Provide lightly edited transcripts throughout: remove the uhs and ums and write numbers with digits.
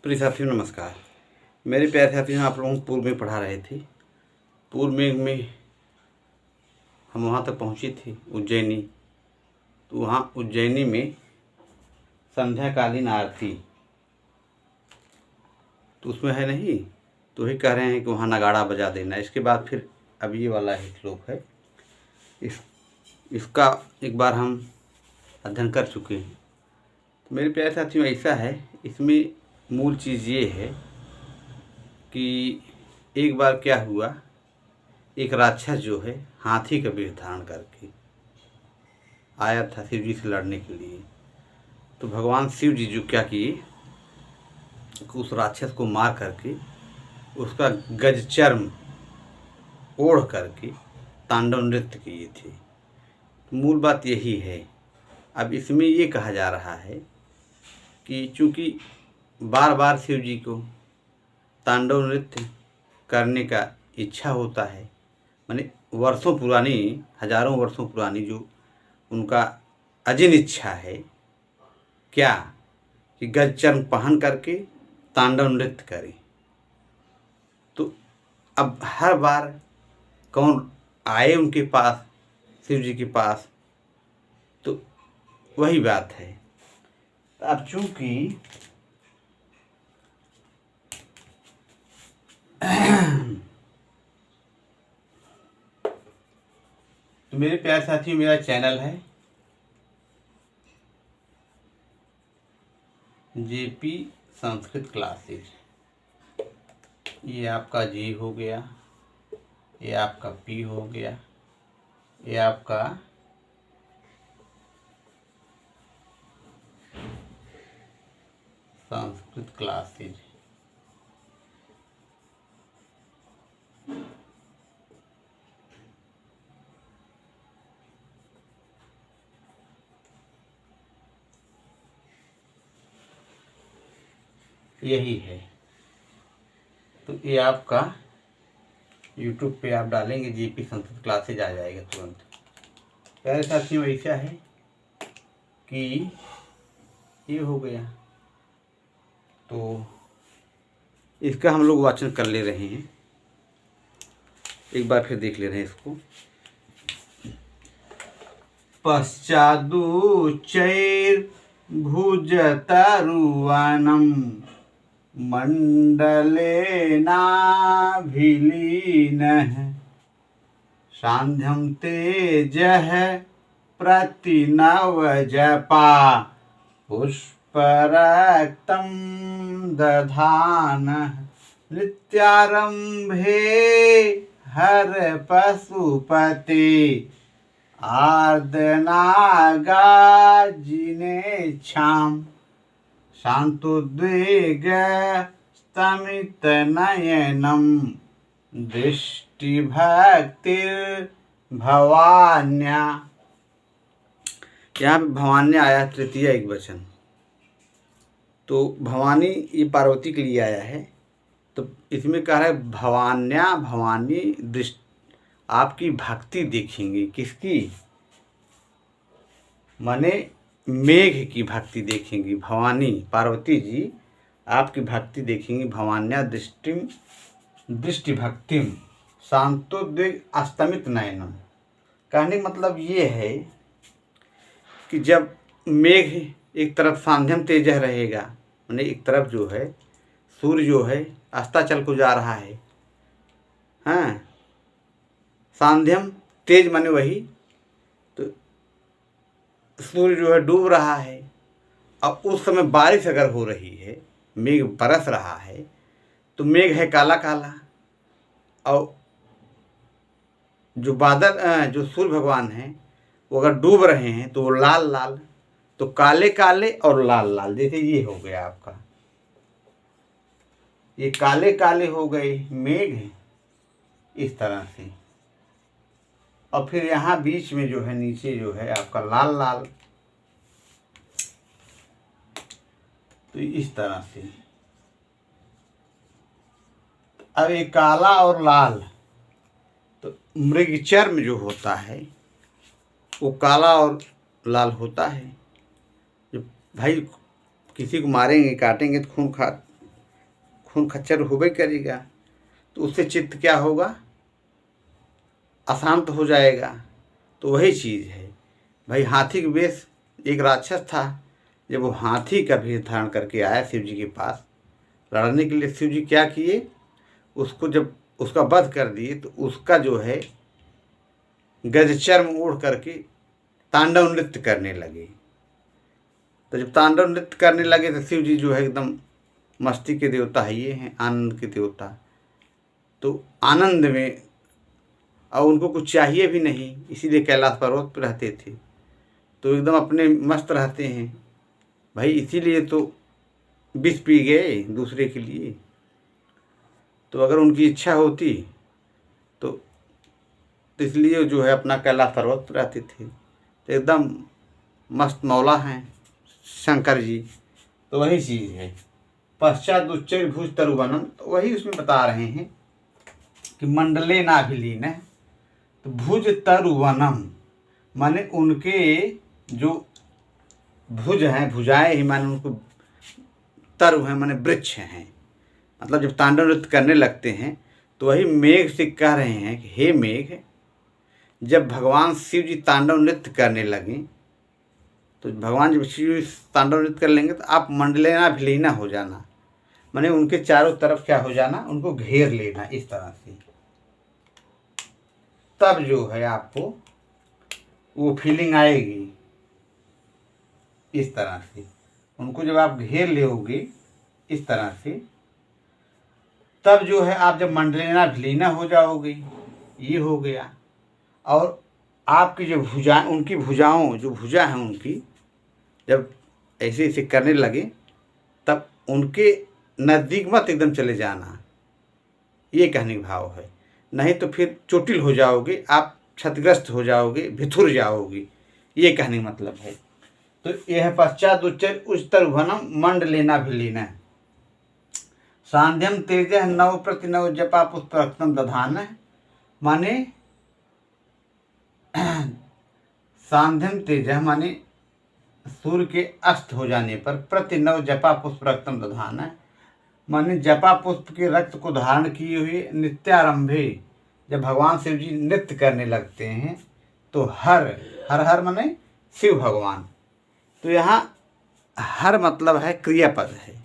प्रिय साथियों नमस्कार। मेरे प्यारे साथियों, आप लोगों को पूर्व में पढ़ा रहे थे। पूर्व में हम वहाँ तक पहुँची थी उज्जैनी। तो वहाँ उज्जैनी में संध्याकालीन आरती तो उसमें है नहीं, तो वही कह रहे हैं कि वहाँ नगाड़ा बजा देना। इसके बाद फिर अब ये वाला ही श्लोक है। इसका एक बार हम अध्ययन कर चुके हैं। तो मेरे प्यारे साथियों, ऐसा है, इसमें मूल चीज़ ये है कि एक बार क्या हुआ, एक राक्षस जो है हाथी का वेश धारण करके आया था शिव जी से लड़ने के लिए। तो भगवान शिव जी जो क्या किए, उस राक्षस को मार करके उसका गज चर्म ओढ़ करके तांडव नृत्य किए थे। तो मूल बात यही है। अब इसमें ये कहा जा रहा है कि चूँकि बार बार शिव जी को तांडव नृत्य करने का इच्छा होता है, माने वर्षों पुरानी, हजारों वर्षों पुरानी जो उनका अजीन इच्छा है, क्या कि गज चर्म पहन करके तांडव नृत्य करें। तो अब हर बार कौन आए उनके पास, शिव जी के पास, तो वही बात है। अब चूंकि तो मेरे प्यारे साथियों, मेरा चैनल है जेपी संस्कृत क्लासेज। ये आपका जी हो गया, ये आपका पी हो गया, ये आपका संस्कृत क्लासेज। यही है। तो ये आपका YouTube पे आप डालेंगे जेपी संस्कृत क्लासेज, आ जाएगा तुरंत। प्यारे साथियों, ऐसा है कि ये हो गया, तो इसका हम लोग वाचन कर ले रहे हैं। एक बार फिर देख ले रहे हैं इसको। पश्चादुच्चैर्भुजतरुवनं मण्डलेनाभिलीनः सान्ध्यं तेजः प्रतिनवजपा पुष्परक्तं दधानः नित्यारम्भे हर पशुपते आर्दनागाजिनेच्छां शान्तोद्वेगस्तमितनयनं दृष्टिभक्तिर्भवान्या। यहाँ पे भवान्या आया तृतीय एक वचन। तो भवानी ये पार्वती के लिए आया है। तो इसमें कह रहा है भवान्या, भवानी दृष्टि, आपकी भक्ति देखेंगे। किसकी? माने मेघ की भक्ति देखेंगी। भवानी पार्वती जी आपकी भक्ति देखेंगी। भवान्या दृष्टि भक्तिम शांतोद्वेग अस्तमित नयनम। कहने का मतलब ये है कि जब मेघ एक तरफ सांध्यम तेजह रहेगा, माने एक तरफ जो है सूर्य जो है अस्ताचल को जा रहा है, हाँ, सांध्यम तेज माने वही, तो सूर्य जो है डूब रहा है। अब उस समय बारिश अगर हो रही है, मेघ बरस रहा है, तो मेघ है काला काला, और जो बादल जो सूर्य भगवान हैं वो अगर डूब रहे हैं तो वो लाल लाल। तो काले काले और लाल लाल, जैसे ये हो गया आपका, ये काले काले हो गए मेघ इस तरह से। और फिर यहाँ बीच में जो है, नीचे जो है आपका लाल लाल, तो इस तरह से। अब ये काला और लाल, तो मृगचर्म जो होता है वो काला और लाल होता है। जो भाई किसी को मारेंगे, काटेंगे तो खून खून खच्चर होबे करेगा, तो उससे चित्त क्या होगा, अशांत हो जाएगा। तो वही चीज़ है भाई। हाथी का वेश, एक राक्षस था, जब वो हाथी का वेश धारण करके आया शिव जी के पास लड़ने के लिए, शिव जी क्या किए, उसको जब उसका वध कर दिए तो उसका जो है गजचर्म ओढ़ करके तांडव नृत्य करने लगे। तो जब तांडव नृत्य करने लगे तो शिव जी जो है एकदम मस्ती के देवता है, ये हैं आनंद के देवता। तो आनंद में, और उनको कुछ चाहिए भी नहीं, इसीलिए कैलाश पर्वत पर रहते थे, तो एकदम अपने मस्त रहते हैं भाई। इसीलिए तो विष पी गए दूसरे के लिए। तो अगर उनकी इच्छा होती तो इसलिए जो है अपना कैलाश पर्वत पर रहते थे। तो एकदम मस्त मौला हैं शंकर जी। तो वही चीज़ है। पश्चात उच्चैर भुज तरुवनम, तो वही उसमें बता रहे हैं कि मंडले नाभिलीन है। तो भुज तरुवनम माने उनके जो भुज हैं, भुजाएं ही माने उनको तरु हैं माने वृक्ष हैं। मतलब जब तांडव नृत्य करने लगते हैं तो वही मेघ से कह रहे हैं कि हे मेघ, जब भगवान शिव जी तांडव नृत्य करने लगे, तो भगवान जब शिव जी तांडव नृत्य कर लेंगे तो आप मंडलेना विलीना हो जाना, माने उनके चारों तरफ क्या हो जाना, उनको घेर लेना इस तरह से। तब जो है आपको वो फीलिंग आएगी इस तरह से। उनको जब आप घेर लोगे इस तरह से, तब जो है आप जब मंडलेना विलीना हो जाओगे, ये हो गया। और आपकी जो भुजाएं, उनकी भुजाओं, जो भुजा हैं उनकी, जब ऐसे ऐसे करने लगे तब उनके नज़दीक मत एकदम चले जाना, ये कहने का भाव है। नहीं तो फिर चोटिल हो जाओगे, आप क्षतिग्रस्त हो जाओगे, भिथुर जाओगे, ये कहने का मतलब है। तो यह पश्चात उच्चतर भनम मंडलेना विलीना सांध्यम तेज नव प्रति नव जपा पुष्प रक्तम दधान, माने सांध्यम तेज माने सूर्य के अस्त हो जाने पर, प्रति नव जपा पुष्प रक्तम दधान माने जपा पुष्प के रक्त को धारण किए हुए नित्यारंभे, जब भगवान शिव जी नृत्य करने लगते हैं तो हर हर हर माने शिव भगवान। तो यहाँ हर मतलब है क्रियापद है।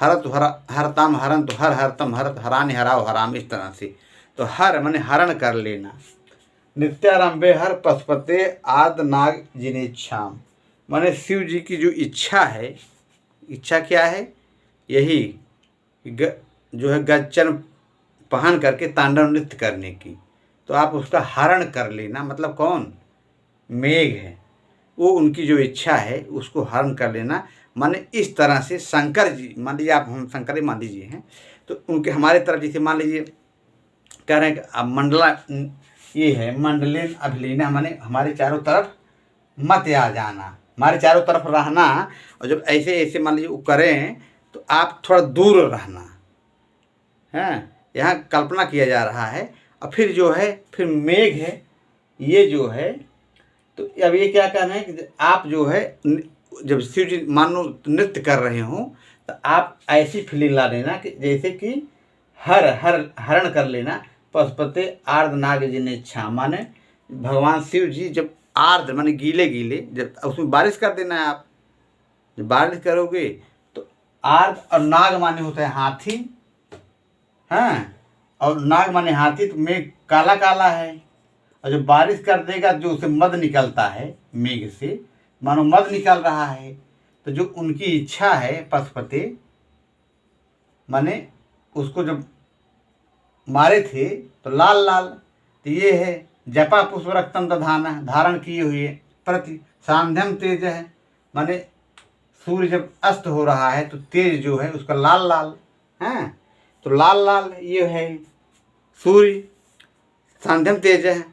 हरत हरताम हरन, तो हर हरतम हरत, हरानि हराव हराम, इस तरह से। तो हर माने हरण कर लेना। नित्यारंभे हर पशुपते आद नाग जिनेच्छाम, माने शिव जी की जो इच्छा है, इच्छा क्या है, यही जो है गजचर्म पहन करके तांडव नृत्य करने की। तो आप उसका हरण कर लेना, मतलब कौन, मेघ है, वो उनकी जो इच्छा है उसको हरण कर लेना। माने इस तरह से शंकर जी, मान लीजिए आप, हम शंकर मान लीजिए हैं, तो उनके हमारे तरफ जैसे मान लीजिए कह रहे हैं कि अब मंडला ये है, मंडलेन अभिलीना माने हमारे चारों तरफ मत आ जाना, हमारे चारों तरफ रहना। और जब ऐसे ऐसे मान लीजिए वो करें तो आप थोड़ा दूर रहना है, यहाँ कल्पना किया जा रहा है। और फिर जो है फिर मेघ है, ये जो है, तो अब ये क्या कहना है कि आप जो है जब शिव जी मानो नृत्य कर रहे हों तो आप ऐसी फीलिंग ला लेना कि जैसे कि हर हर हरण कर लेना। पशुपते आर्द नाग जिनेच्छा, माने भगवान शिव जी जब आर्द माने गीले गीले, जब उसमें बारिश कर देना है आप, जब बारिश करोगे तो आर्द, और नाग माने होता है हाथी, हाँ, और नाग माने हाथी, तो मेघ काला काला है। और जब बारिश कर देगा जो उसे मद निकलता है मेघ से, मानो मद निकल रहा है, तो जो उनकी इच्छा है पशुपते माने उसको जब मारे थे तो लाल लाल, तो ये है जपा पुष्प रक्तम दधाना, धारण किए हुए, प्रति सांध्यम तेज है माने सूर्य जब अस्त हो रहा है तो तेज जो है उसका लाल लाल है, तो लाल लाल ये है सूर्य, सांध्यम तेज है।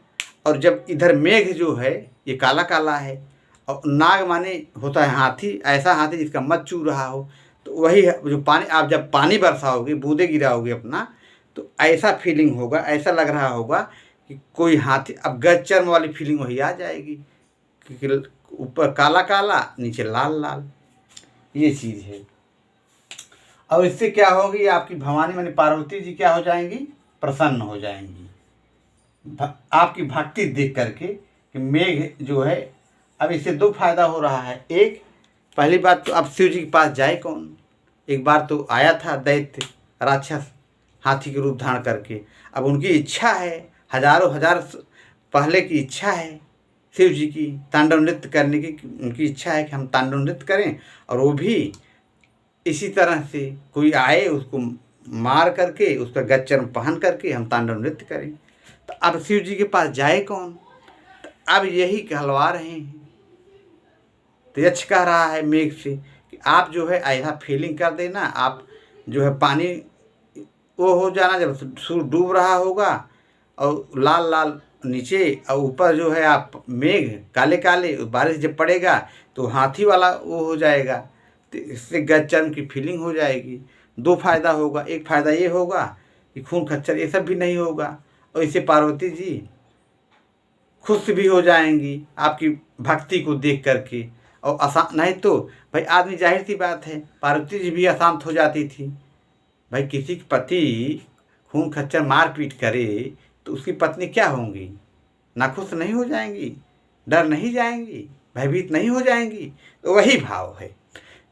और जब इधर मेघ जो है ये काला काला है, और नाग माने होता है हाथी, ऐसा हाथी जिसका मद चू रहा हो। तो वही जो पानी, आप जब पानी बरसाओगे, बूंदे गिराओगे अपना, तो ऐसा फीलिंग होगा, ऐसा लग रहा होगा कि कोई हाथी, अब गजचर्म वाली फीलिंग वही आ जाएगी, क्योंकि ऊपर काला काला नीचे लाल लाल, ये चीज़ है। और इससे क्या होगी, आपकी भवानी मानी पार्वती जी क्या हो जाएंगी, प्रसन्न हो जाएंगी आपकी भक्ति देख करके कि मेघ जो है। अब इससे दो फायदा हो रहा है। एक, पहली बात तो अब शिव जी के पास जाए कौन। एक बार तो आया था दैत्य राक्षस हाथी के रूप धारण करके। अब उनकी इच्छा है, हजारों हजार पहले की इच्छा है शिव जी की तांडव नृत्य करने की। उनकी इच्छा है कि हम तांडव नृत्य करें, और वो भी इसी तरह से कोई आए उसको मार करके उसका गच्चर पहन करके हम तांडव नृत्य करें। तो अब शिव जी के पास जाए कौन। तो अब यही कहलवा रहे हैं। तो यक्ष कह रहा है मेघ से कि आप जो है ऐसा फीलिंग कर देना, आप जो है पानी वो हो जाना, जब सूर्य डूब रहा होगा और लाल लाल नीचे और ऊपर जो है आप मेघ काले काले, बारिश जब पड़ेगा तो हाथी वाला वो हो जाएगा। तो इससे गजचर्म की फीलिंग हो जाएगी। दो फायदा होगा। एक फ़ायदा ये होगा कि खून खच्चर ये सब भी नहीं होगा, और इससे पार्वती जी खुश भी हो जाएंगी आपकी भक्ति को देख करके। और आसान नहीं तो भाई आदमी, जाहिर सी बात है, पार्वती जी भी अशांत हो जाती थी। भाई किसी के पति खून खच्चर मारपीट करे तो उसकी पत्नी क्या होंगी, नाखुश नहीं हो जाएंगी, डर नहीं जाएंगी, भयभीत नहीं हो जाएंगी। तो वही भाव है।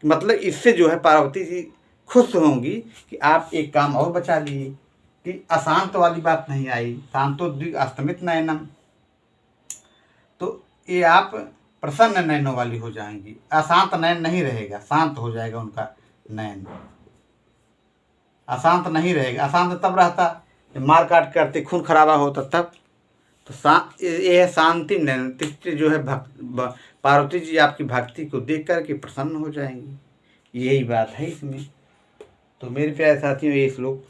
मतलब इससे जो है पार्वती जी खुश होंगी कि आप एक काम और बचा लिए कि अशांत वाली बात नहीं आई, शांतो द्विग अस्तमित नयनम। तो ये आप प्रसन्न नयनों वाली हो जाएंगी। अशांत नयन नहीं रहेगा, शांत हो जाएगा उनका नयन। अशांत नहीं रहेगा। अशांत तब रहता जब मार काट करते खून खराबा होता तब। तो ये है शांति नयन। तीसरी जो है पार्वती जी आपकी भक्ति को देख करके प्रसन्न हो जाएंगी। यही बात है इसमें। तो मेरे प्यारे साथियों, ये श्लोक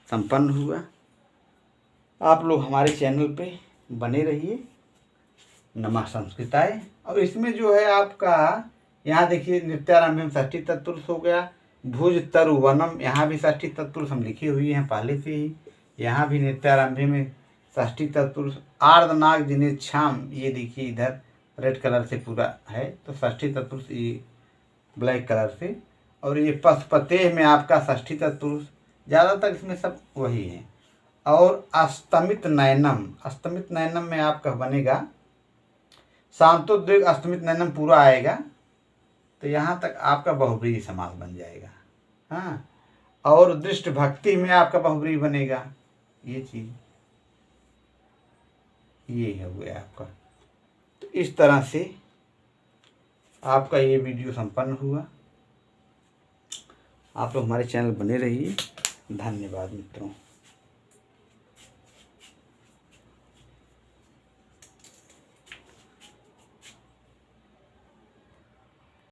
संपन्न हुआ। आप लोग हमारे चैनल पे बने रहिए। नमः संस्कृताय। और इसमें जो है आपका यहाँ देखिए, नित्यारंभ में षष्ठी तत्पुरुष हो गया। भुज तरु वनम, यहाँ भी षष्ठी तत्पुरुष हम लिखी हुई हैं पहले से ही। यहाँ भी नित्यारंभ में षष्ठी तत्पुरुष। आर्धनाग जिनेच्छाम, ये देखिए इधर रेड कलर से पूरा है, तो षष्ठी तत्पुरुष ये ब्लैक कलर से। और ये पशुपते में आपका षष्ठी तत्पुरुष, ज़्यादातर इसमें सब वही है। और अस्तमित नयनम, अस्तमित नयनम में आपका बनेगा शांतोद्वेग अस्तमित नयनम पूरा आएगा। तो यहाँ तक आपका बहुब्रीहि समास बन जाएगा। हाँ, और दृष्ट भक्ति में आपका बहुब्रीहि बनेगा। ये चीज़ ये है हुआ आपका। तो इस तरह से आपका ये वीडियो संपन्न हुआ। आप लोग हमारे चैनल बने रहिए। धन्यवाद मित्रों।